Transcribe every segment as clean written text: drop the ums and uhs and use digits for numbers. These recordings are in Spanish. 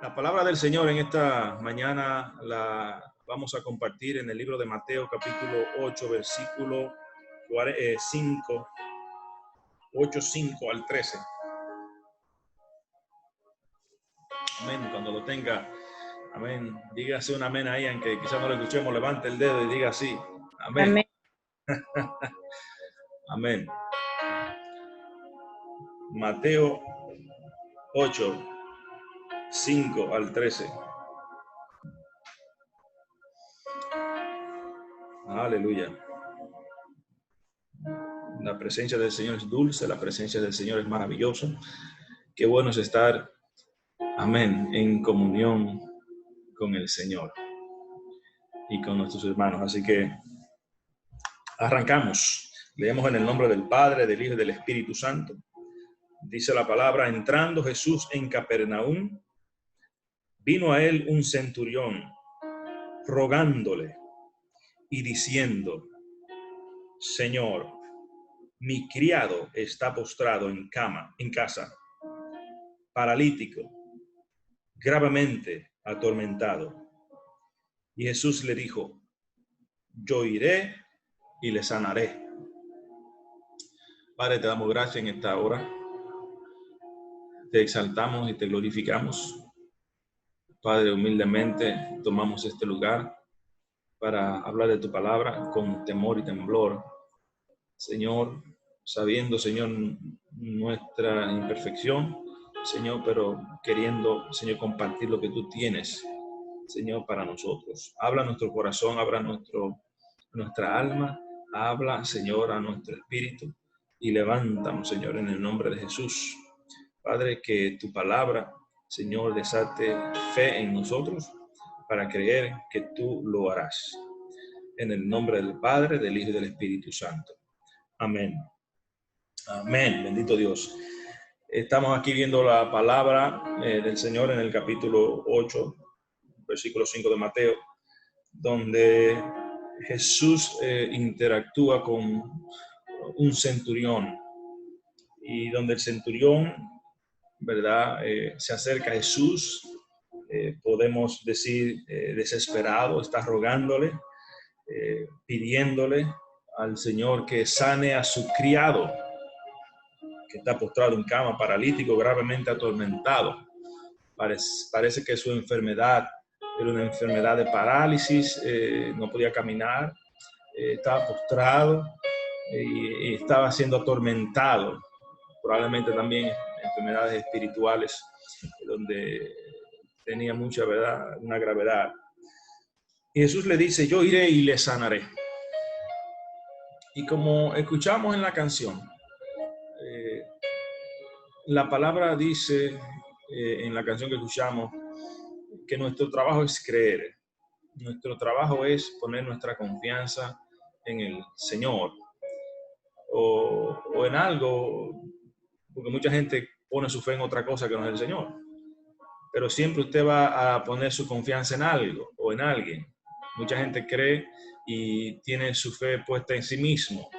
La palabra del Señor en esta mañana la vamos a compartir en el libro de Mateo, capítulo 8, versículo 5, 8, 5 al 13. Amén. Cuando lo tenga, amén. Dígase un amén ahí, aunque quizás no lo escuchemos, levante el dedo y diga así. Amén. Amén. Amén. Mateo 8, 5 al 13. Aleluya. La presencia del Señor es dulce, la presencia del Señor es maravillosa. Qué bueno es estar, amén, en comunión con el Señor y con nuestros hermanos. Así que arrancamos. Leemos en el nombre del Padre, del Hijo y del Espíritu Santo. Dice la palabra: entrando Jesús en Capernaum, vino a él un centurión, rogándole y diciendo: Señor, mi criado está postrado en casa, paralítico, gravemente atormentado. Y Jesús le dijo: yo iré y le sanaré. Padre, te damos gracias en esta hora. Te exaltamos y te glorificamos. Padre, humildemente tomamos este lugar para hablar de tu palabra con temor y temblor. Señor, sabiendo, Señor, nuestra imperfección, Señor, pero queriendo, Señor, compartir lo que tú tienes, Señor, para nosotros. Habla a nuestro corazón, habla a nuestra alma, habla, Señor, a nuestro espíritu y levantamos, Señor, en el nombre de Jesús. Padre, que tu palabra, Señor, desate fe en nosotros para creer que tú lo harás. En el nombre del Padre, del Hijo y del Espíritu Santo. Amén. Amén. Bendito Dios. Estamos aquí viendo la palabra del Señor en el capítulo 8, versículo 5 de Mateo, donde Jesús interactúa con un centurión y donde el centurión, ¿verdad? Se acerca a Jesús, podemos decir desesperado, está rogándole, pidiéndole al Señor que sane a su criado, que está postrado en cama, paralítico, gravemente atormentado. Parece que su enfermedad era una enfermedad de parálisis, no podía caminar, estaba postrado y estaba siendo atormentado. Probablemente también enfermedades espirituales, donde tenía mucha, ¿verdad?, una gravedad. Y Jesús le dice: yo iré y le sanaré. Y como escuchamos en la canción, la palabra dice en la canción que escuchamos que nuestro trabajo es creer. Nuestro trabajo es poner nuestra confianza en el Señor o en algo, porque mucha gente pone su fe en otra cosa que no es el Señor. Pero siempre usted va a poner su confianza en algo o en alguien. Mucha gente cree y tiene su fe puesta en sí mismo,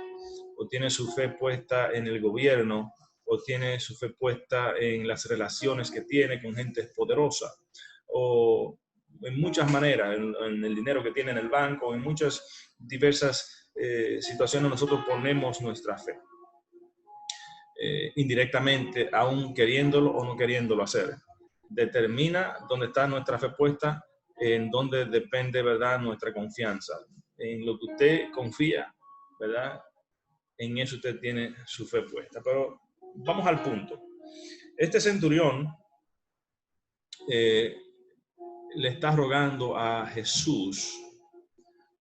o tiene su fe puesta en el gobierno, o tiene su fe puesta en las relaciones que tiene con gente poderosa, o en muchas maneras, en el dinero que tiene en el banco, en muchas diversas situaciones nosotros ponemos nuestra fe. Indirectamente, aún queriéndolo o no queriéndolo hacer. Determina dónde está nuestra fe puesta, en dónde depende, ¿verdad?, nuestra confianza. En lo que usted confía, ¿verdad?, en eso usted tiene su fe puesta. Pero vamos al punto. Este centurión le está rogando a Jesús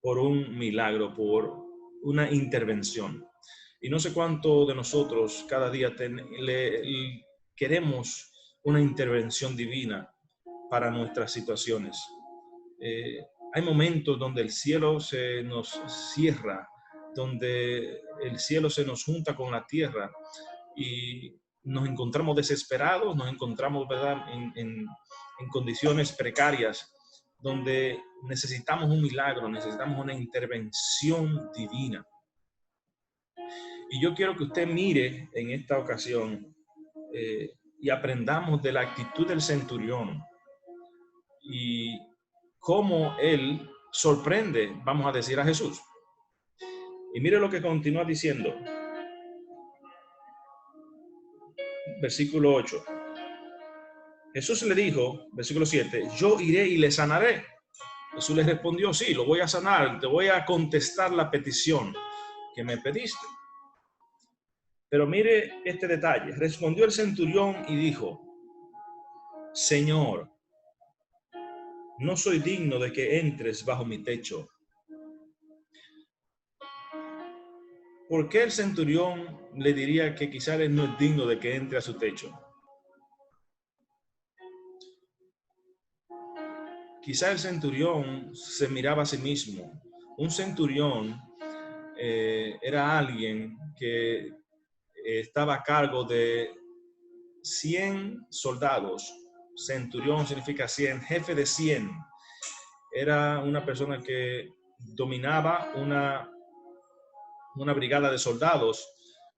por un milagro, por una intervención. Y no sé cuánto de nosotros cada día queremos una intervención divina para nuestras situaciones. Hay momentos donde el cielo se nos cierra, donde el cielo se nos junta con la tierra y nos encontramos desesperados, nos encontramos, ¿verdad?, en condiciones precarias, donde necesitamos un milagro, necesitamos una intervención divina. Y yo quiero que usted mire en esta ocasión y aprendamos de la actitud del centurión, y cómo él sorprende, vamos a decir, a Jesús. Y mire lo que continúa diciendo. Versículo 8. Jesús le dijo, versículo 7, yo iré y le sanaré. Jesús le respondió, sí, lo voy a sanar, te voy a contestar la petición que me pediste. Pero mire este detalle. Respondió el centurión y dijo, Señor, no soy digno de que entres bajo mi techo. ¿Por qué el centurión le diría que quizás él no es digno de que entre a su techo? Quizás el centurión se miraba a sí mismo. Un centurión era alguien que estaba a cargo de 100 soldados. Centurión significa 100, jefe de 100. Era una persona que dominaba una brigada de soldados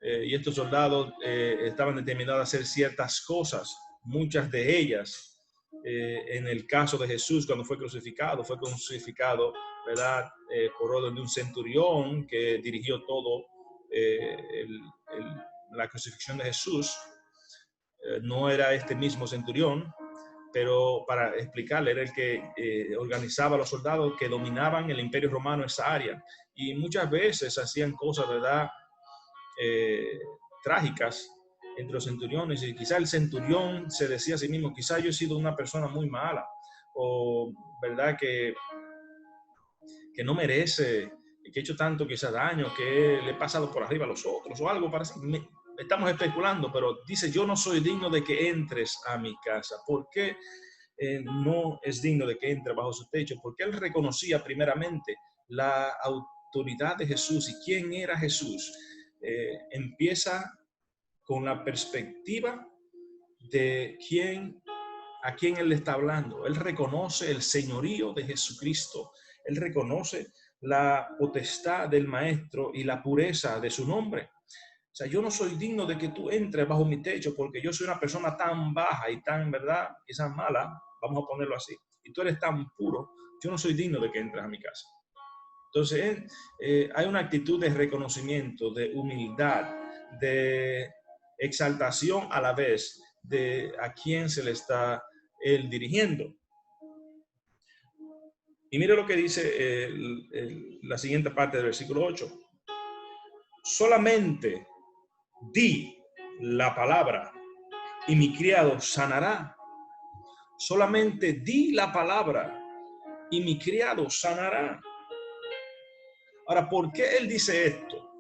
y estos soldados estaban determinados a hacer ciertas cosas, muchas de ellas. En el caso de Jesús, cuando fue crucificado, ¿verdad? Por orden de un centurión que dirigió todo la crucifixión de Jesús. No era este mismo centurión, pero para explicarle, era el que organizaba a los soldados que dominaban el Imperio Romano esa área. Y muchas veces hacían cosas, ¿verdad? Trágicas entre los centuriones, y quizá el centurión se decía a sí mismo, quizá yo he sido una persona muy mala, o verdad que no merece, que he hecho tanto quizá daño, que le he pasado por arriba a los otros, o algo para así. Estamos especulando, pero dice, yo no soy digno de que entres a mi casa. ¿Por qué no es digno de que entre bajo su techo? Porque él reconocía primeramente la autoridad de Jesús y quién era Jesús. Empieza con la perspectiva de a quién él le está hablando. Él reconoce el señorío de Jesucristo. Él reconoce la potestad del Maestro y la pureza de su nombre. O sea, yo no soy digno de que tú entres bajo mi techo porque yo soy una persona tan baja y tan, ¿verdad? Quizás mala, vamos a ponerlo así. Y tú eres tan puro, yo no soy digno de que entres a mi casa. Entonces, hay una actitud de reconocimiento, de humildad, de exaltación a la vez de a quién se le está él dirigiendo. Y mire lo que dice la siguiente parte del versículo 8. Solamente di la palabra y mi criado sanará. Solamente di la palabra y mi criado sanará. Ahora, ¿por qué él dice esto?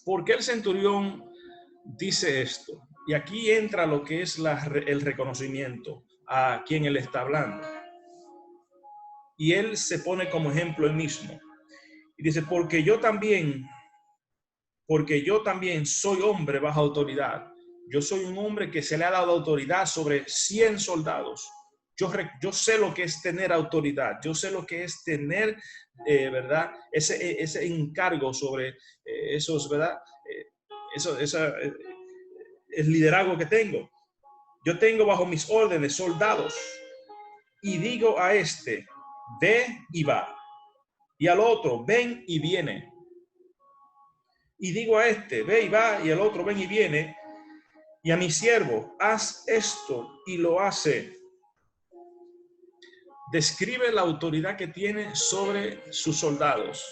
¿Por qué el centurión dice esto? Y aquí entra lo que es el reconocimiento a quien él está hablando. Y él se pone como ejemplo él mismo. Y dice, porque yo también soy hombre bajo autoridad. Yo soy un hombre que se le ha dado autoridad sobre 100 soldados. Yo sé lo que es tener autoridad. Yo sé lo que es tener, ¿verdad? Ese encargo sobre esos, ¿verdad? El liderazgo que tengo. Yo tengo bajo mis órdenes soldados. Y digo a este, ve y va. Y al otro, ven y viene. Y digo a este, ve y va, y al otro, ven y viene. Y a mi siervo, haz esto, y lo hace. Describe la autoridad que tiene sobre sus soldados.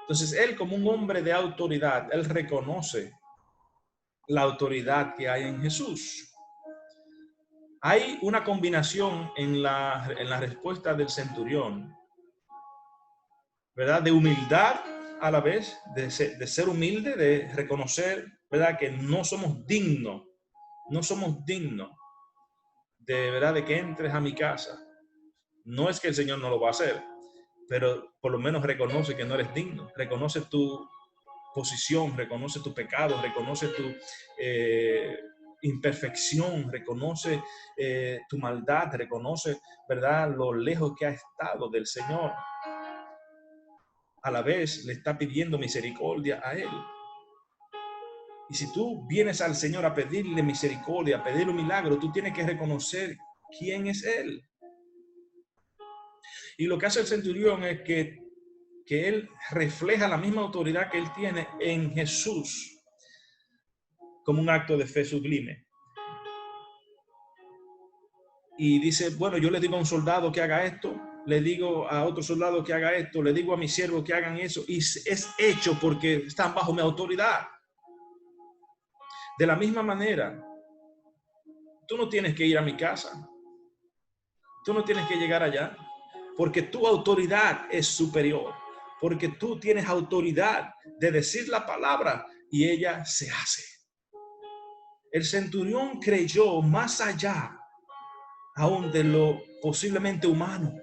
Entonces, él como un hombre de autoridad, él reconoce la autoridad que hay en Jesús. Hay una combinación en la respuesta del centurión, ¿verdad? De humildad a la vez, de ser humilde, de reconocer, ¿verdad? Que no somos dignos de verdad de que entres a mi casa. No es que el Señor no lo va a hacer, pero por lo menos reconoce que no eres digno, reconoce tu posición, reconoce tu pecado, reconoce tu imperfección, reconoce tu maldad, reconoce, ¿verdad?, lo lejos que ha estado del Señor. A la vez le está pidiendo misericordia a él. Y si tú vienes al Señor a pedirle misericordia, a pedirle un milagro, tú tienes que reconocer quién es Él. Y lo que hace el centurión es que él refleja la misma autoridad que él tiene en Jesús como un acto de fe sublime. Y dice, bueno, yo le digo a un soldado que haga esto, le digo a otro soldado que haga esto, le digo a mis siervos que hagan eso, y es hecho porque están bajo mi autoridad. De la misma manera, tú no tienes que ir a mi casa, tú no tienes que llegar allá, porque tu autoridad es superior, porque tú tienes autoridad de decir la palabra y ella se hace. El centurión creyó más allá aún de lo posiblemente humano.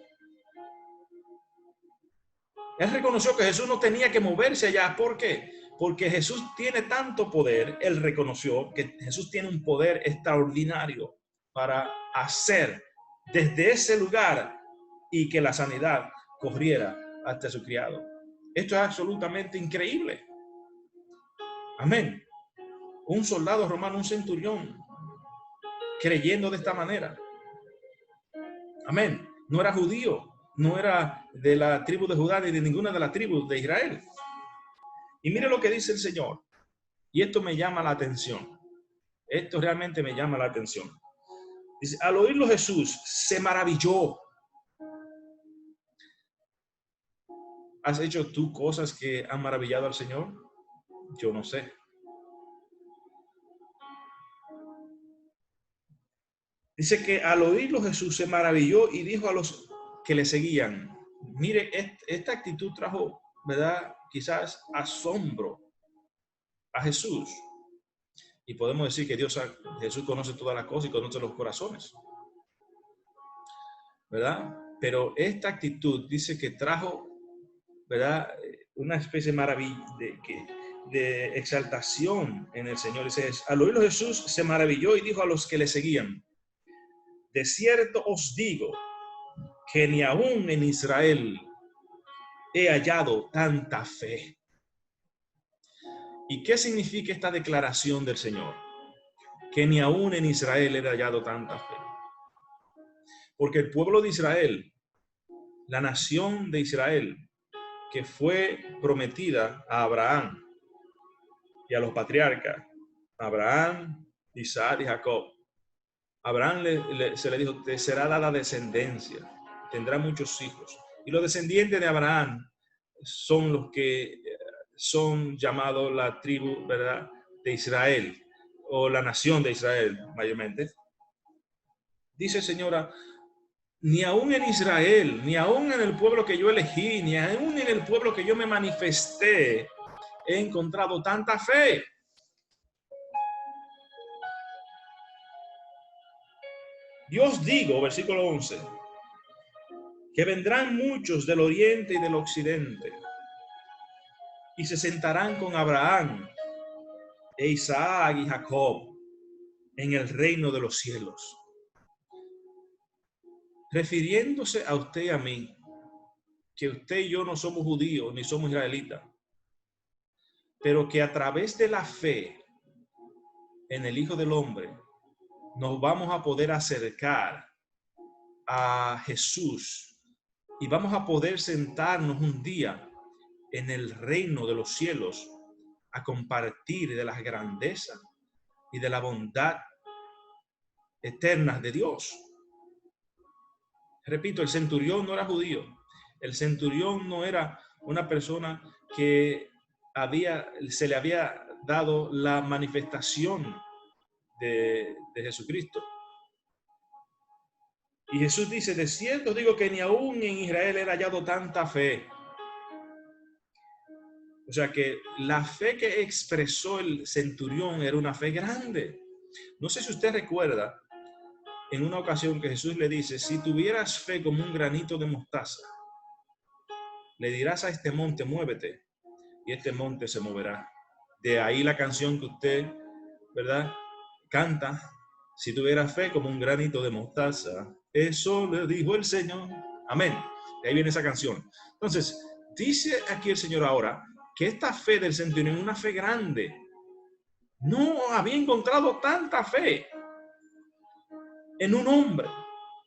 Él reconoció que Jesús no tenía que moverse allá. ¿Por qué? Porque Jesús tiene tanto poder. Él reconoció que Jesús tiene un poder extraordinario para hacer desde ese lugar y que la sanidad corriera hasta su criado. Esto es absolutamente increíble. Amén. Un soldado romano, un centurión, creyendo de esta manera. Amén. No era judío, no era de la tribu de Judá ni de ninguna de las tribus de Israel. Y mire lo que dice el Señor. Y esto me llama la atención. Esto realmente me llama la atención. Dice, al oírlo Jesús se maravilló. ¿Has hecho tú cosas que han maravillado al Señor? Yo no sé. Dice que al oírlo Jesús se maravilló y dijo a los que le seguían, mire, esta actitud trajo, ¿verdad? Quizás asombro a Jesús. Y podemos decir que Jesús conoce todas las cosas y conoce los corazones, ¿verdad? Pero esta actitud dice que trajo, ¿verdad? Una especie de exaltación en el Señor. Dice, al oírlo Jesús se maravilló y dijo a los que le seguían, de cierto os digo que ni aún en Israel he hallado tanta fe. ¿Y qué significa esta declaración del Señor? Que ni aún en Israel he hallado tanta fe. Porque el pueblo de Israel, la nación de Israel, que fue prometida a Abraham y a los patriarcas, Abraham, Isaac y Jacob. Abraham se le dijo, te será dada descendencia, tendrá muchos hijos. Y los descendientes de Abraham son los que son llamados la tribu, ¿verdad?, de Israel, o la nación de Israel, mayormente. Dice, señora, ni aún en Israel, ni aún en el pueblo que yo elegí, ni aún en el pueblo que yo me manifesté, he encontrado tanta fe. Dios digo, versículo 11, que vendrán muchos del oriente y del occidente y se sentarán con Abraham e Isaac y Jacob en el reino de los cielos. Refiriéndose a usted y a mí, que usted y yo no somos judíos ni somos israelitas, pero que a través de la fe en el Hijo del Hombre nos vamos a poder acercar a Jesús y vamos a poder sentarnos un día en el reino de los cielos a compartir de las grandezas y de la bondad eternas de Dios. Repito, el centurión no era judío. El centurión no era una persona que se le había dado la manifestación de Jesucristo. Y Jesús dice, de cierto digo que ni aún en Israel he hallado tanta fe. O sea que la fe que expresó el centurión era una fe grande. No sé si usted recuerda en una ocasión que Jesús le dice, si tuvieras fe como un granito de mostaza, le dirás a este monte, muévete, y este monte se moverá. De ahí la canción que usted, ¿verdad?, canta, si tuvieras fe como un granito de mostaza, eso le dijo el Señor. Amén. De ahí viene esa canción. Entonces, dice aquí el Señor ahora que esta fe del centurión es una fe grande. no había encontrado tanta fe en un hombre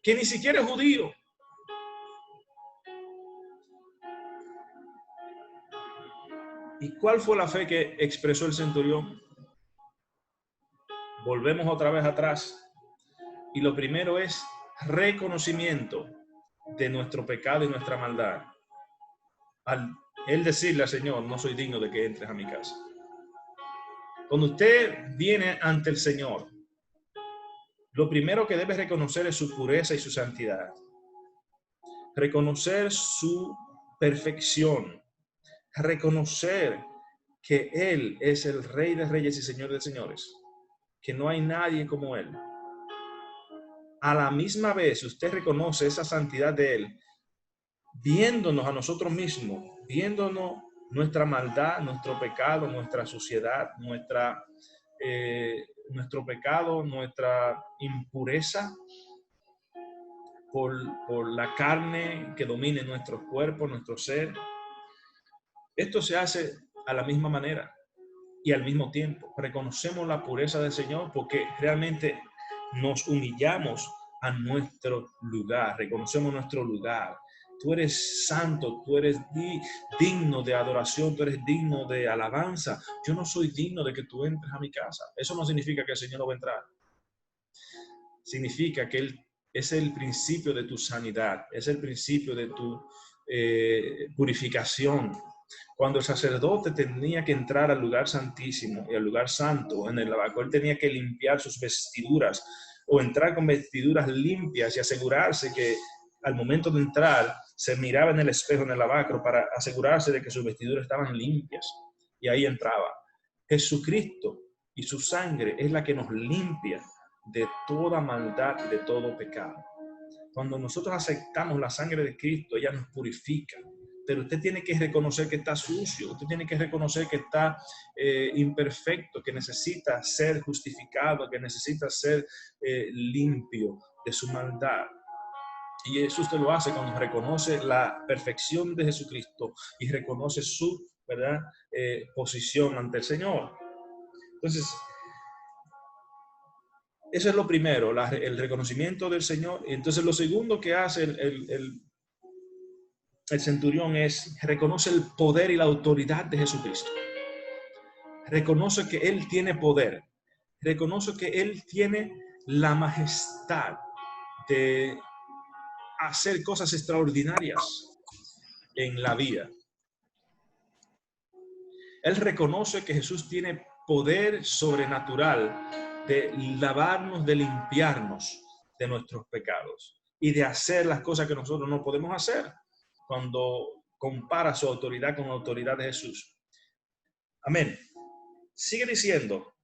que ni siquiera es judío. ¿Y cuál fue la fe que expresó el centurión? Volvemos otra vez atrás. Y lo primero es reconocimiento de nuestro pecado y nuestra maldad. Al él decirle al Señor, no soy digno de que entres a mi casa. Cuando usted viene ante el Señor, lo primero que debe reconocer es su pureza y su santidad. Reconocer su perfección. Reconocer que Él es el Rey de Reyes y Señor de Señores. Que no hay nadie como Él. A la misma vez, usted reconoce esa santidad de Él, viéndonos a nosotros mismos, viéndonos nuestra maldad, nuestro pecado, nuestra suciedad, nuestro pecado, nuestra impureza por la carne que domine nuestro cuerpo, nuestro ser. Esto se hace a la misma manera y al mismo tiempo. Reconocemos la pureza del Señor porque realmente nos humillamos a nuestro lugar, reconocemos nuestro lugar. Tú eres santo, tú eres digno de adoración, tú eres digno de alabanza. Yo no soy digno de que tú entres a mi casa. Eso no significa que el Señor no va a entrar. Significa que Él es el principio de tu sanidad, es el principio de tu purificación. Cuando el sacerdote tenía que entrar al lugar santísimo y al lugar santo, en el lavacro, él tenía que limpiar sus vestiduras o entrar con vestiduras limpias y asegurarse que al momento de entrar se miraba en el espejo en el lavacro para asegurarse de que sus vestiduras estaban limpias y ahí entraba. Jesucristo y su sangre es la que nos limpia de toda maldad y de todo pecado. Cuando nosotros aceptamos la sangre de Cristo, ella nos purifica. Pero usted tiene que reconocer que está sucio, usted tiene que reconocer que está imperfecto, que necesita ser justificado, que necesita ser limpio de su maldad. Y eso usted lo hace cuando reconoce la perfección de Jesucristo y reconoce su, ¿verdad?, posición ante el Señor. Entonces, eso es lo primero, el reconocimiento del Señor. Entonces, lo segundo que hace el centurión reconoce el poder y la autoridad de Jesucristo. Reconoce que Él tiene poder. Reconoce que Él tiene la majestad de hacer cosas extraordinarias en la vida. Él reconoce que Jesús tiene poder sobrenatural de lavarnos, de limpiarnos de nuestros pecados y de hacer las cosas que nosotros no podemos hacer cuando compara su autoridad con la autoridad de Jesús. Amén. Sigue diciendo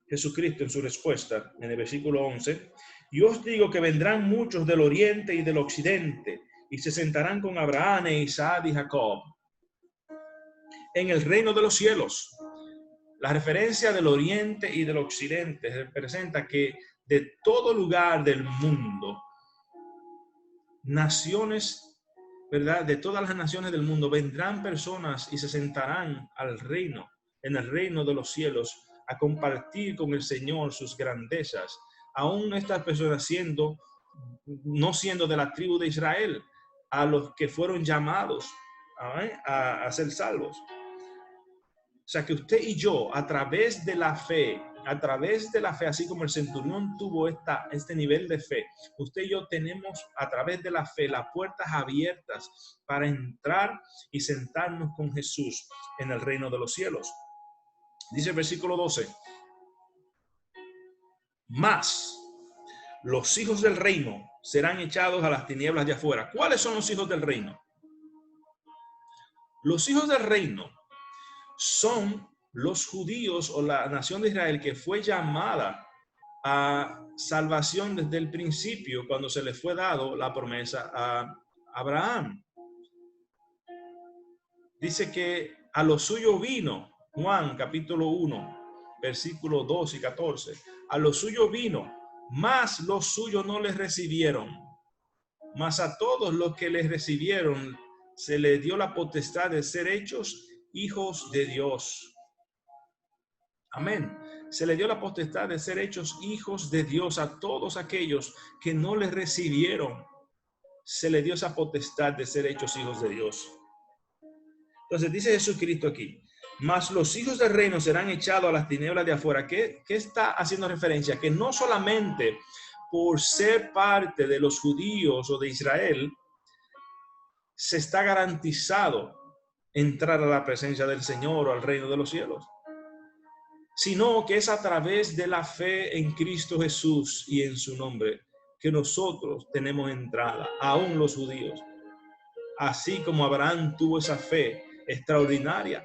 Jesucristo en su respuesta en el versículo 11, y os digo que vendrán muchos del oriente y del occidente y se sentarán con Abraham, Isaac y Jacob en el reino de los cielos. La referencia del oriente y del occidente representa que de todo lugar del mundo, naciones, ¿verdad?, de todas las naciones del mundo vendrán personas y se sentarán al reino, en el reino de los cielos, a compartir con el Señor sus grandezas. Aún estas personas no siendo de la tribu de Israel, a los que fueron llamados a ser salvos. O sea, que usted y yo, a través de la fe, así como el centurión tuvo este nivel de fe, usted y yo tenemos a través de la fe las puertas abiertas para entrar y sentarnos con Jesús en el reino de los cielos. Dice el versículo 12, mas los hijos del reino serán echados a las tinieblas de afuera. ¿Cuáles son los hijos del reino? Los hijos del reino son los judíos o la nación de Israel que fue llamada a salvación desde el principio cuando se le fue dado la promesa a Abraham. Dice que a lo suyo vino, Juan capítulo 1, versículos 2 y 14, a lo suyo vino, mas los suyos no les recibieron, mas a todos los que les recibieron se les dio la potestad de ser hechos hijos de Dios. Amén. Se le dio la potestad de ser hechos hijos de Dios a todos aquellos que no le recibieron. Se le dio esa potestad de ser hechos hijos de Dios. Entonces dice Jesucristo aquí, mas los hijos del reino serán echados a las tinieblas de afuera. ¿Qué está haciendo referencia? Que no solamente por ser parte de los judíos o de Israel, se está garantizado entrar a la presencia del Señor o al reino de los cielos, sino que es a través de la fe en Cristo Jesús y en su nombre que nosotros tenemos entrada, aún los judíos. Así como Abraham tuvo esa fe extraordinaria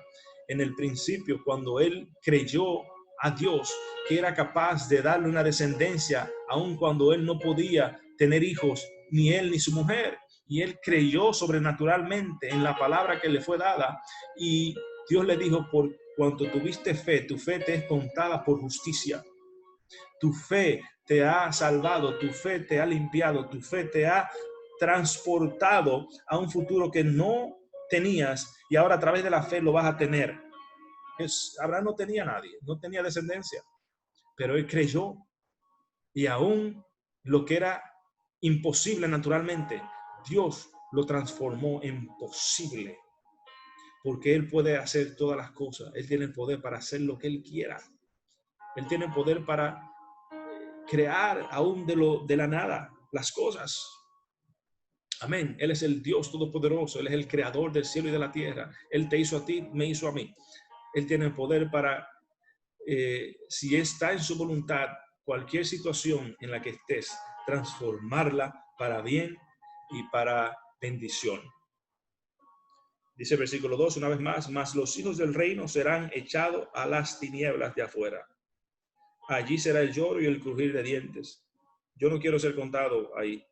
en el principio, cuando él creyó a Dios, que era capaz de darle una descendencia, aun cuando él no podía tener hijos, ni él ni su mujer. Y él creyó sobrenaturalmente en la palabra que le fue dada. Y Dios le dijo, por cuanto tuviste fe, tu fe te es contada por justicia. Tu fe te ha salvado, tu fe te ha limpiado, tu fe te ha transportado a un futuro que no tenías y ahora a través de la fe lo vas a tener. Abraham no tenía nadie, no tenía descendencia, pero él creyó y aún lo que era imposible naturalmente, Dios lo transformó en posible, porque él puede hacer todas las cosas. Él tiene el poder para hacer lo que él quiera. Él tiene el poder para crear aún de la nada las cosas. Amén. Él es el Dios todopoderoso. Él es el creador del cielo y de la tierra. Él te hizo a ti, me hizo a mí. Él tiene el poder para, si está en su voluntad, cualquier situación en la que estés, transformarla para bien y para bendición. Dice el versículo 2, una vez más, mas los hijos del reino serán echados a las tinieblas de afuera. Allí será el lloro y el crujir de dientes. Yo no quiero ser contado ahí,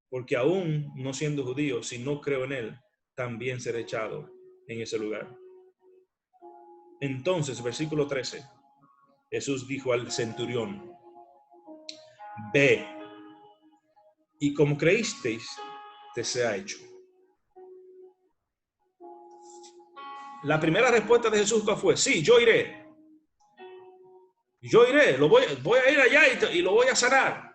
porque aún no siendo judío, si no creo en él, también seré echado en ese lugar. Entonces, versículo 13, Jesús dijo al centurión, ve, y como creísteis, te sea hecho. La primera respuesta de Jesús fue, sí, yo iré. Yo iré, voy a ir allá y lo voy a sanar.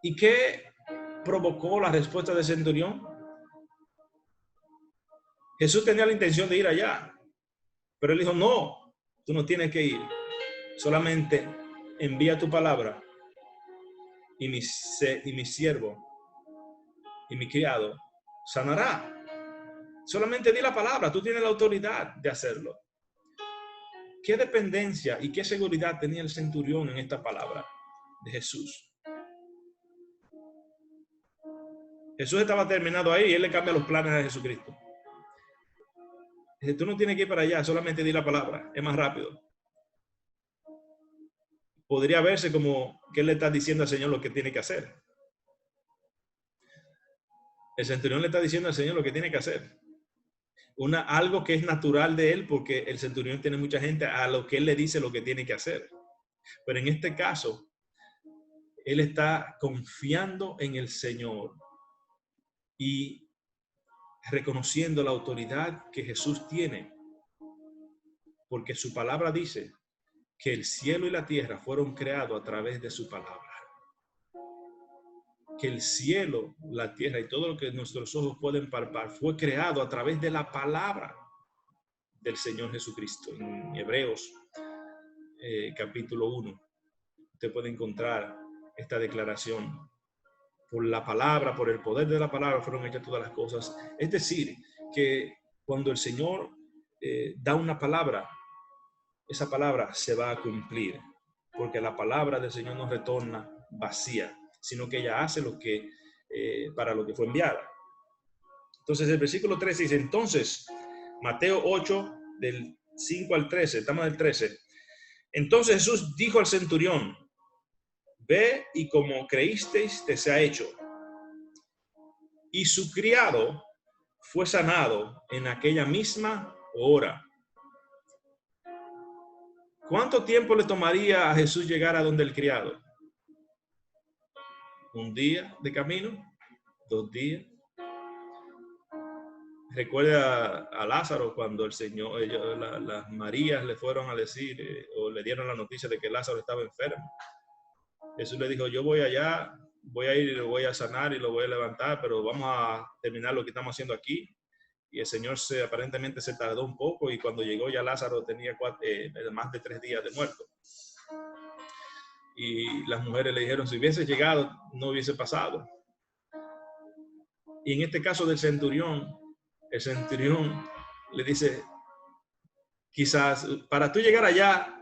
¿Y qué provocó la respuesta del centurión? Jesús tenía la intención de ir allá, pero él dijo, no, tú no tienes que ir. Solamente envía tu palabra y mi siervo y mi criado sanará. Solamente di la palabra, tú tienes la autoridad de hacerlo. ¿Qué dependencia y qué seguridad tenía el centurión en esta palabra de Jesús? Jesús estaba terminado ahí y él le cambia los planes a Jesucristo. Dice, tú no tienes que ir para allá, solamente di la palabra, es más rápido. Podría verse como que él le está diciendo al Señor lo que tiene que hacer. El centurión le está diciendo al Señor lo que tiene que hacer. Algo que es natural de él, porque el centurión tiene mucha gente a lo que él le dice lo que tiene que hacer. Pero en este caso, él está confiando en el Señor y reconociendo la autoridad que Jesús tiene, porque su palabra dice que el cielo y la tierra fueron creados a través de su palabra. Que el cielo, la tierra y todo lo que nuestros ojos pueden palpar fue creado a través de la palabra del Señor Jesucristo. En Hebreos capítulo 1, usted puede encontrar esta declaración. Por la palabra, por el poder de la palabra fueron hechas todas las cosas. Es decir, que cuando el Señor da una palabra, esa palabra se va a cumplir, porque la palabra del Señor no retorna vacía, sino que ella hace lo que para lo que fue enviada. Entonces el versículo 13 dice, entonces, Mateo 8, del 5 al 13, estamos en el 13. Entonces Jesús dijo al centurión, ve y como creísteis te sea hecho. Y su criado fue sanado en aquella misma hora. ¿Cuánto tiempo le tomaría a Jesús llegar a donde el criado? ¿Un día de camino? ¿2 días? recuerda a Lázaro cuando el Señor, las Marías le fueron a decir o le dieron la noticia de que Lázaro estaba enfermo. Jesús le dijo, yo voy allá, voy a ir y lo voy a sanar y lo voy a levantar, pero vamos a terminar lo que estamos haciendo aquí. Y el Señor aparentemente se tardó un poco, y cuando llegó ya Lázaro tenía más de 3 días de muerto. Y las mujeres le dijeron, si hubiese llegado, no hubiese pasado. Y en este caso del centurión, el centurión le dice, quizás para tú llegar allá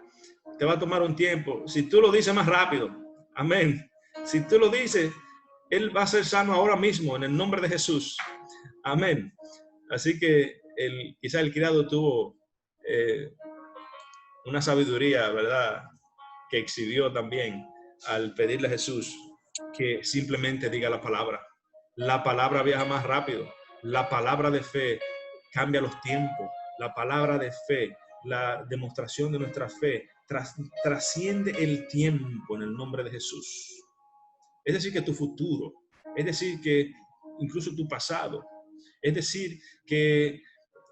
te va a tomar un tiempo. Si tú lo dices más rápido, amén. Si tú lo dices, él va a ser sano ahora mismo en el nombre de Jesús. Amén. Así que quizás el criado tuvo una sabiduría, ¿verdad?, que exhibió también al pedirle a Jesús que simplemente diga la palabra. La palabra viaja más rápido. La palabra de fe cambia los tiempos. La palabra de fe, la demostración de nuestra fe, trasciende el tiempo en el nombre de Jesús. Es decir, que tu futuro, es decir, que incluso tu pasado, es decir, que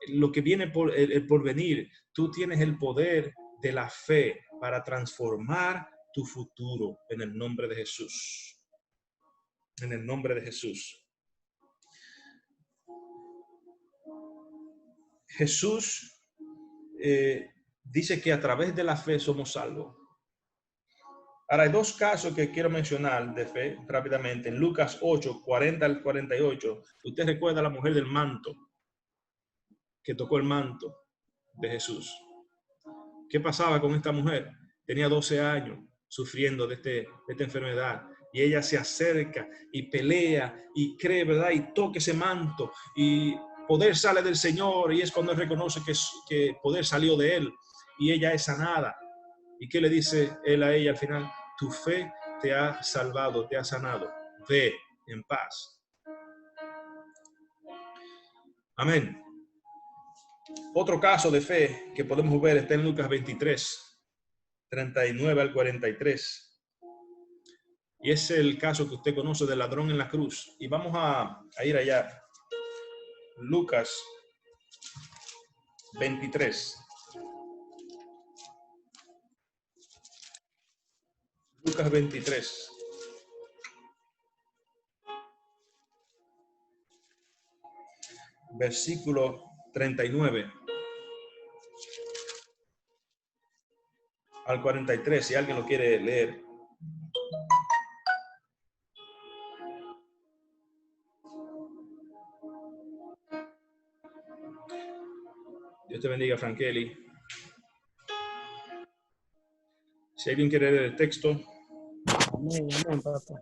lo que viene por el porvenir, tú tienes el poder de la fe para transformar tu futuro en el nombre de Jesús. En el nombre de Jesús. Jesús dice que a través de la fe somos salvos. Ahora hay 2 casos que quiero mencionar de fe rápidamente. En Lucas 8, 40 al 48, usted recuerda a la mujer del manto, que tocó el manto de Jesús. ¿Qué pasaba con esta mujer? Tenía 12 años sufriendo de esta enfermedad, y ella se acerca y pelea y cree, ¿verdad? Y toca ese manto y poder sale del Señor, y es cuando él reconoce que poder salió de él y ella es sanada. ¿Y qué le dice él a ella al final? Tu fe te ha salvado, te ha sanado. Ve en paz. Amén. Otro caso de fe que podemos ver está en Lucas 23, 39 al 43. Y es el caso que usted conoce del ladrón en la cruz. Y vamos a ir allá. Lucas 23. Lucas 23. Versículo 39 al 43, si alguien lo quiere leer. Dios te bendiga, Frankeli. Si alguien quiere leer el texto. Amén, amén, papá.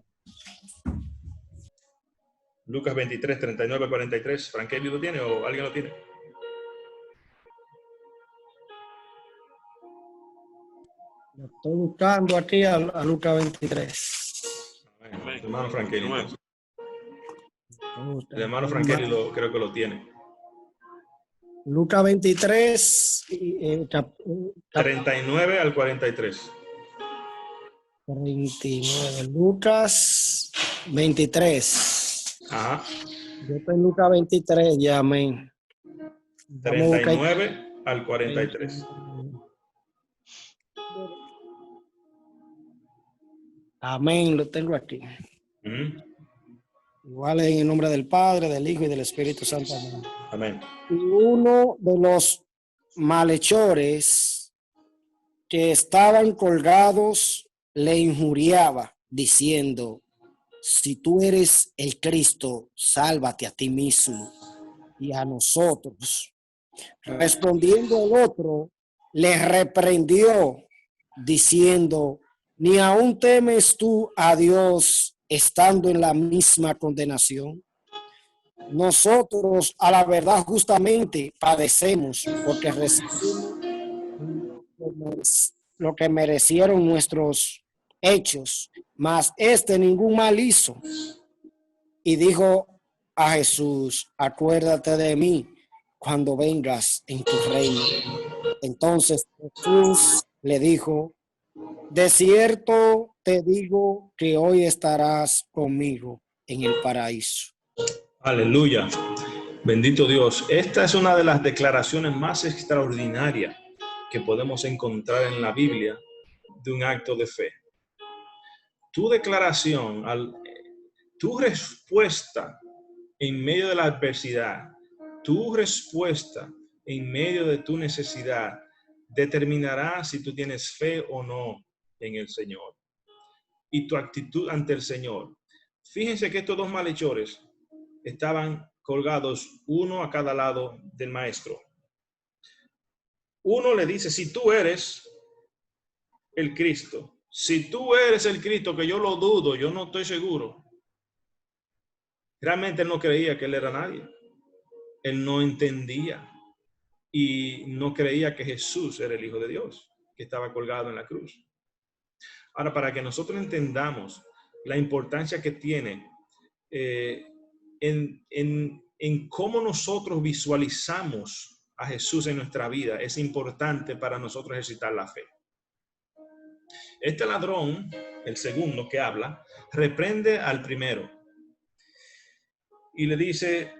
Lucas 23, 39 al 43. ¿Frankeli lo tiene o alguien lo tiene? Lo estoy buscando aquí a Lucas 23. Amén. El hermano Frankeli. El hermano Frankeli Frankeli creo que lo tiene. Lucas 23, 39 al 43. 39. Lucas 23. Ajá. Yo estoy en Lucas 23, ya, amén. 39 al 43. Amén, lo tengo aquí. Igual en el nombre del Padre, del Hijo y del Espíritu Santo. Amén. Amén. Y uno de los malhechores que estaban colgados le injuriaba, diciendo: si tú eres el Cristo, sálvate a ti mismo y a nosotros. Respondiendo el otro, le reprendió, diciendo: ¿ni aún temes tú a Dios estando en la misma condenación? Nosotros, a la verdad, justamente padecemos, porque recibimos lo que merecieron nuestros hechos, mas ningún mal hizo. Y dijo a Jesús: acuérdate de mí cuando vengas en tu reino. Entonces Jesús le dijo: de cierto te digo que hoy estarás conmigo en el paraíso. Aleluya. Bendito Dios. Esta es una de las declaraciones más extraordinarias que podemos encontrar en la Biblia de un acto de fe. Tu declaración, tu respuesta en medio de la adversidad, tu respuesta en medio de tu necesidad, determinará si tú tienes fe o no en el Señor. Y tu actitud ante el Señor. Fíjense que estos dos malhechores estaban colgados uno a cada lado del maestro. Uno le dice, si tú eres el Cristo, si tú eres el Cristo, que yo lo dudo, yo no estoy seguro. Realmente él no creía que él era nadie. Él no entendía y no creía que Jesús era el Hijo de Dios, que estaba colgado en la cruz. Ahora, para que nosotros entendamos la importancia que tiene en cómo nosotros visualizamos a Jesús en nuestra vida, es importante para nosotros ejercitar la fe. Este ladrón, el segundo que habla, reprende al primero y le dice,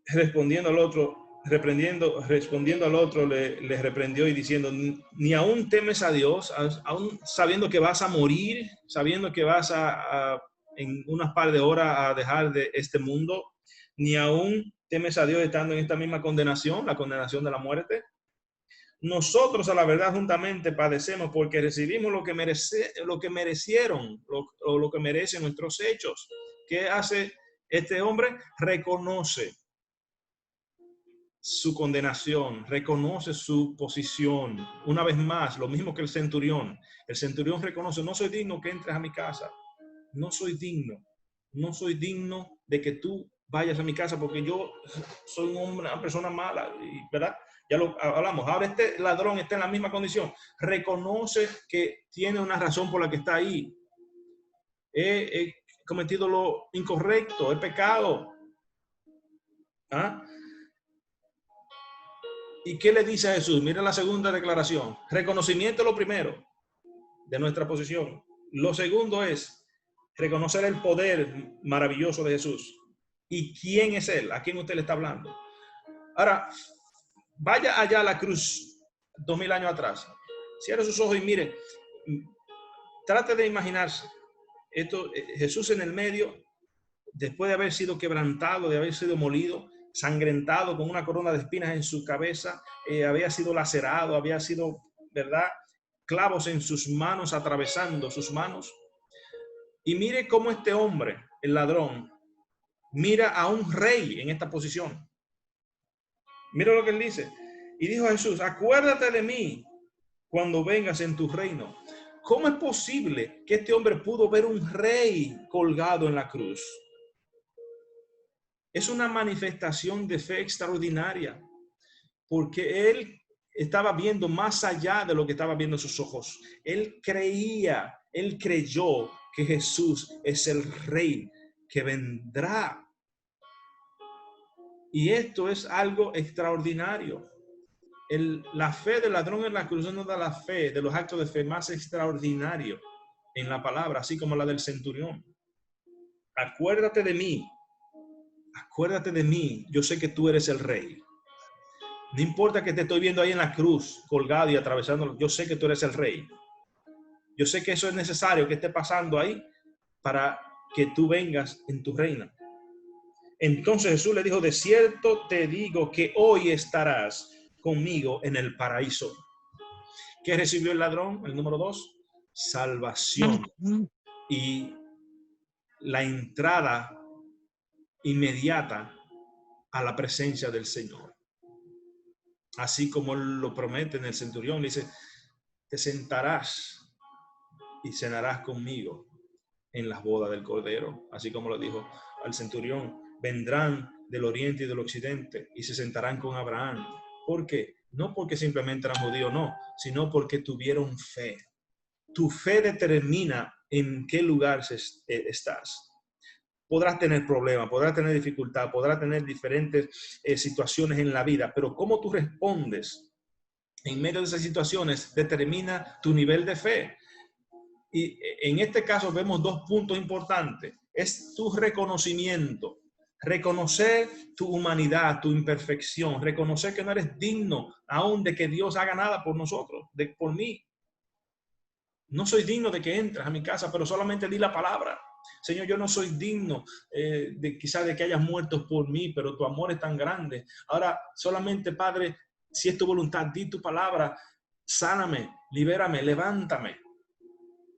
respondiendo al otro, le reprendió y diciendo, ni aún temes a Dios, aún sabiendo que vas a morir, sabiendo que vas en unas par de horas a dejar de este mundo, ni aún temes a Dios estando en esta misma condenación, la condenación de la muerte. Nosotros a la verdad juntamente padecemos porque recibimos lo que merecieron, lo que merecen nuestros hechos. ¿Qué hace este hombre? Reconoce su condenación, reconoce su posición. Una vez más, lo mismo que el centurión. El centurión reconoce, no soy digno que entres a mi casa. No soy digno de que tú vayas a mi casa porque yo soy una persona mala, ¿verdad? Ya lo hablamos. Ahora este ladrón está en la misma condición. Reconoce que tiene una razón por la que está ahí. He cometido lo incorrecto, he pecado. ¿Ah? ¿Y qué le dice a Jesús? Mira la segunda declaración. Reconocimiento es lo primero de nuestra posición. Lo segundo es reconocer el poder maravilloso de Jesús. ¿Y quién es Él? ¿A quién usted le está hablando? Ahora, vaya allá a la cruz 2000 años atrás. Cierre sus ojos y mire. Trate de imaginarse. Esto, Jesús en el medio, después de haber sido quebrantado, de haber sido molido, sangrentado, con una corona de espinas en su cabeza, había sido lacerado, había sido, ¿verdad?, clavos en sus manos, atravesando sus manos. Y mire cómo este hombre, el ladrón, mira a un rey en esta posición. Mira lo que él dice. Y dijo a Jesús, acuérdate de mí cuando vengas en tu reino. ¿Cómo es posible que este hombre pudo ver un rey colgado en la cruz? Es una manifestación de fe extraordinaria, porque él estaba viendo más allá de lo que estaba viendo sus ojos. Él creyó que Jesús es el rey que vendrá. Y esto es algo extraordinario. La fe del ladrón en la cruz nos da la fe de los actos de fe más extraordinarios en la palabra, así como la del centurión. Acuérdate de mí, yo sé que tú eres el rey. No importa que te estoy viendo ahí en la cruz, colgado y atravesándolo, yo sé que tú eres el rey. Yo sé que eso es necesario que esté pasando ahí para que tú vengas en tu reino. Entonces Jesús le dijo, de cierto te digo que hoy estarás conmigo en el paraíso. ¿Qué recibió el ladrón? El número 2, salvación y la entrada inmediata a la presencia del Señor. Así como él lo promete en el centurión, le dice, te sentarás y cenarás conmigo en las bodas del Cordero. Así como lo dijo al centurión, vendrán del oriente y del occidente y se sentarán con Abraham. ¿Por qué? No porque simplemente eran judíos, no, sino porque tuvieron fe. Tu fe determina en qué lugar estás. Podrás tener problemas, podrás tener dificultad, podrás tener diferentes situaciones en la vida, pero cómo tú respondes en medio de esas situaciones determina tu nivel de fe. Y en este caso vemos 2 puntos importantes. Es tu reconocimiento. Reconocer tu humanidad, tu imperfección, reconocer que no eres digno aún de que Dios haga nada por nosotros, por mí. No soy digno de que entres a mi casa, pero solamente di la palabra. Señor, yo no soy digno quizás de que hayas muerto por mí, pero tu amor es tan grande. Ahora, solamente, Padre, si es tu voluntad, di tu palabra, sáname, libérame, levántame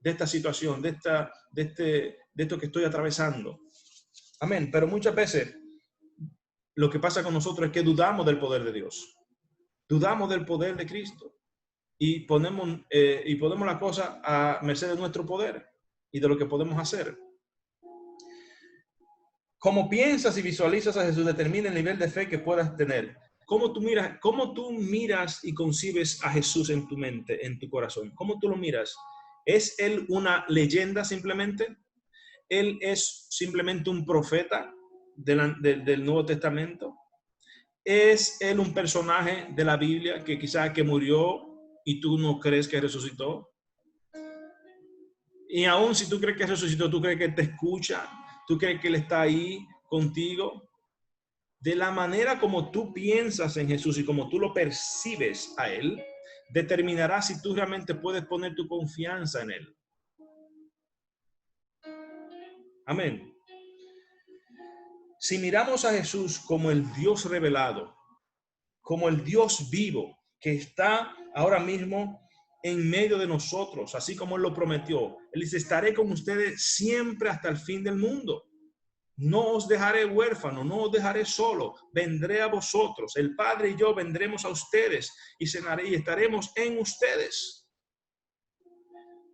de esta situación, de esto que estoy atravesando. Amén. Pero muchas veces lo que pasa con nosotros es que dudamos del poder de Dios. Dudamos del poder de Cristo. Y ponemos la cosa a merced de nuestro poder y de lo que podemos hacer. Cómo piensas y visualizas a Jesús determina el nivel de fe que puedas tener. Cómo tú miras y concibes a Jesús en tu mente, en tu corazón. ¿Cómo tú lo miras? ¿Es él una leyenda simplemente? ¿Él es simplemente un profeta del Nuevo Testamento? ¿Es él un personaje de la Biblia que quizás que murió y tú no crees que resucitó? Y aún si tú crees que resucitó, tú crees que él te escucha, tú crees que él está ahí contigo. De la manera como tú piensas en Jesús y como tú lo percibes a él, determinará si tú realmente puedes poner tu confianza en él. Amén. Si miramos a Jesús como el Dios revelado, como el Dios vivo que está ahora mismo en medio de nosotros, así como él lo prometió. Él dice, estaré con ustedes siempre hasta el fin del mundo. No os dejaré huérfano, no os dejaré solo, vendré a vosotros. El Padre y yo vendremos a ustedes y cenaré y estaremos en ustedes.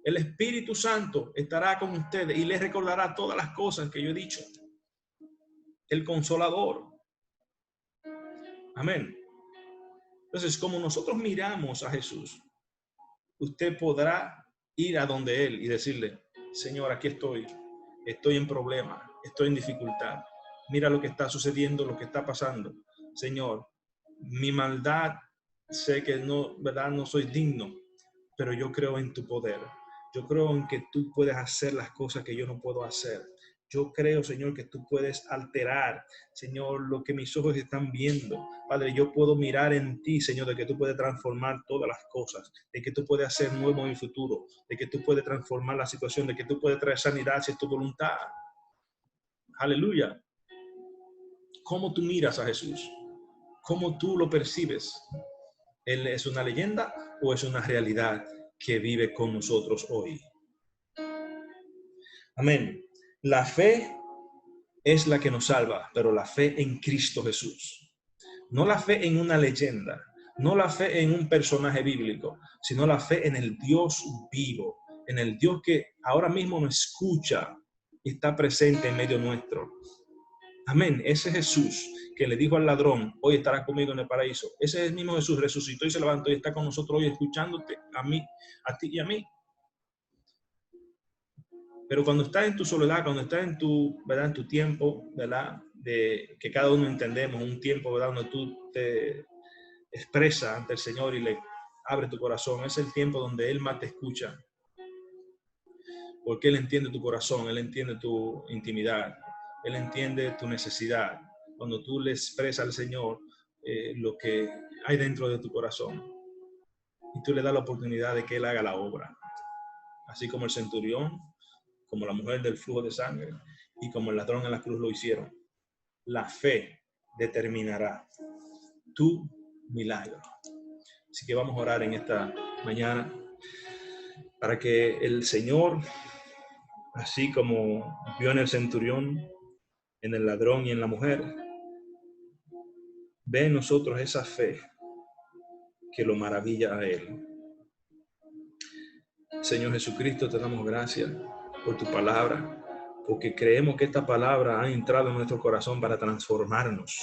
El Espíritu Santo estará con ustedes y les recordará todas las cosas que yo he dicho. El Consolador. Amén. Entonces, como nosotros miramos a Jesús, usted podrá ir a donde Él y decirle, Señor, aquí estoy en problema, estoy en dificultad. Mira lo que está sucediendo, lo que está pasando. Señor, mi maldad, sé que no, ¿verdad? No soy digno, pero yo creo en tu poder. Yo creo en que tú puedes hacer las cosas que yo no puedo hacer. Yo creo, Señor, que tú puedes alterar, Señor, lo que mis ojos están viendo. Padre, yo puedo mirar en ti, Señor, de que tú puedes transformar todas las cosas, de que tú puedes hacer nuevo en el futuro, de que tú puedes transformar la situación, de que tú puedes traer sanidad si es tu voluntad. Aleluya. ¿Cómo tú miras a Jesús? ¿Cómo tú lo percibes? ¿Él es una leyenda o es una realidad que vive con nosotros hoy? Amén. La fe es la que nos salva, pero la fe en Cristo Jesús. No la fe en una leyenda, no la fe en un personaje bíblico, sino la fe en el Dios vivo, en el Dios que ahora mismo nos escucha y está presente en medio nuestro. Amén. Ese Jesús que le dijo al ladrón, hoy estarás conmigo en el paraíso. Ese es el mismo Jesús, resucitó y se levantó y está con nosotros hoy escuchándote, a mí, a ti y a mí. Pero cuando estás en tu soledad, cuando estás en tu, ¿verdad? En tu tiempo, ¿verdad? De que cada uno entendemos, un tiempo, ¿verdad? Donde tú te expresas ante el Señor y le abre tu corazón. Es el tiempo donde Él más te escucha. Porque Él entiende tu corazón, Él entiende tu intimidad, Él entiende tu necesidad. Cuando tú le expresas al Señor lo que hay dentro de tu corazón y tú le das la oportunidad de que Él haga la obra. Así como el centurión, como la mujer del flujo de sangre y como el ladrón en la cruz lo hicieron. La fe determinará tu milagro. Así que vamos a orar en esta mañana para que el Señor, así como vio en el centurión, en el ladrón y en la mujer, ve en nosotros esa fe que lo maravilla a Él. Señor Jesucristo, te damos gracias por tu palabra, porque creemos que esta palabra ha entrado en nuestro corazón para transformarnos,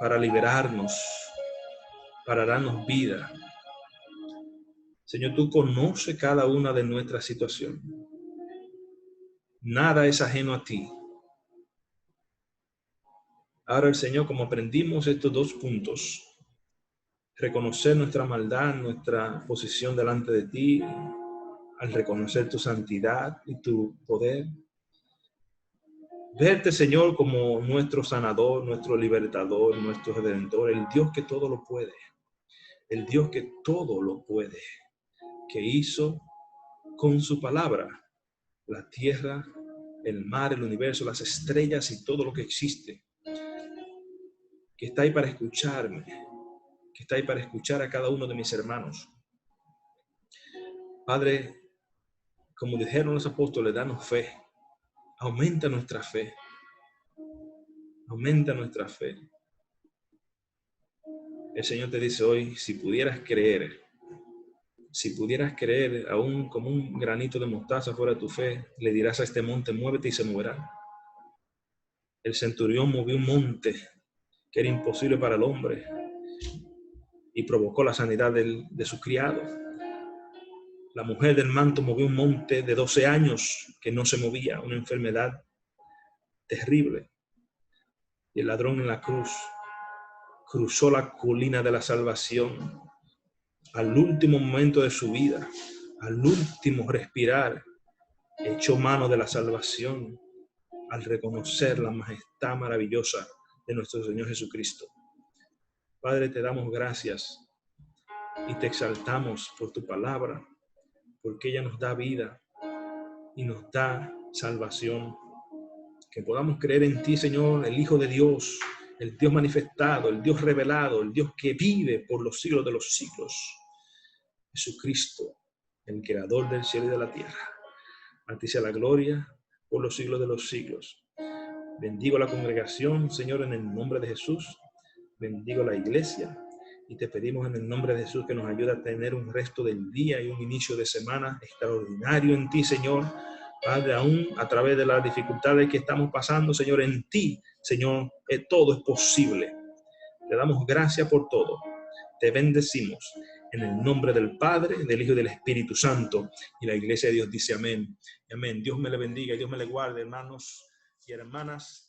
para liberarnos, para darnos vida. Señor, tú conoces cada una de nuestras situaciones. Nada es ajeno a ti. Ahora el Señor, como aprendimos estos dos puntos, reconocer nuestra maldad, nuestra posición delante de ti, al reconocer tu santidad y tu poder, Verte, Señor, como nuestro sanador, nuestro libertador, nuestro redentor, el Dios que todo lo puede, el Dios que todo lo puede, que hizo con su palabra la tierra, el mar, el universo, las estrellas y todo lo que existe, que está ahí para escucharme, que está ahí para escuchar a cada uno de mis hermanos. Padre, como dijeron los apóstoles, danos fe, aumenta nuestra fe, aumenta nuestra fe. El Señor te dice hoy, si pudieras creer aún como un granito de mostaza fuera de tu fe, le dirás a este monte, muévete y se moverá. El centurión movió un monte que era imposible para el hombre y provocó la sanidad de su criado. La mujer del manto movió un monte de 12 años que no se movía, una enfermedad terrible. Y el ladrón en la cruz cruzó la colina de la salvación al último momento de su vida, al último respirar, echó mano de la salvación al reconocer la majestad maravillosa de nuestro Señor Jesucristo. Padre, te damos gracias y te exaltamos por tu palabra, porque ella nos da vida y nos da salvación. Que podamos creer en ti, Señor, el Hijo de Dios, el Dios manifestado, el Dios revelado, el Dios que vive por los siglos de los siglos. Jesucristo, el creador del cielo y de la tierra. A ti sea la gloria por los siglos de los siglos. Bendigo la congregación, Señor, en el nombre de Jesús. Bendigo la iglesia y te pedimos en el nombre de Jesús que nos ayude a tener un resto del día y un inicio de semana extraordinario en ti, Señor. Padre, aún a través de las dificultades que estamos pasando, Señor, en ti, Señor, todo es posible. Te damos gracias por todo. Te bendecimos en el nombre del Padre, del Hijo y del Espíritu Santo. Y la iglesia de Dios dice amén. Amén. Dios me le bendiga y Dios me le guarde, hermanos y hermanas.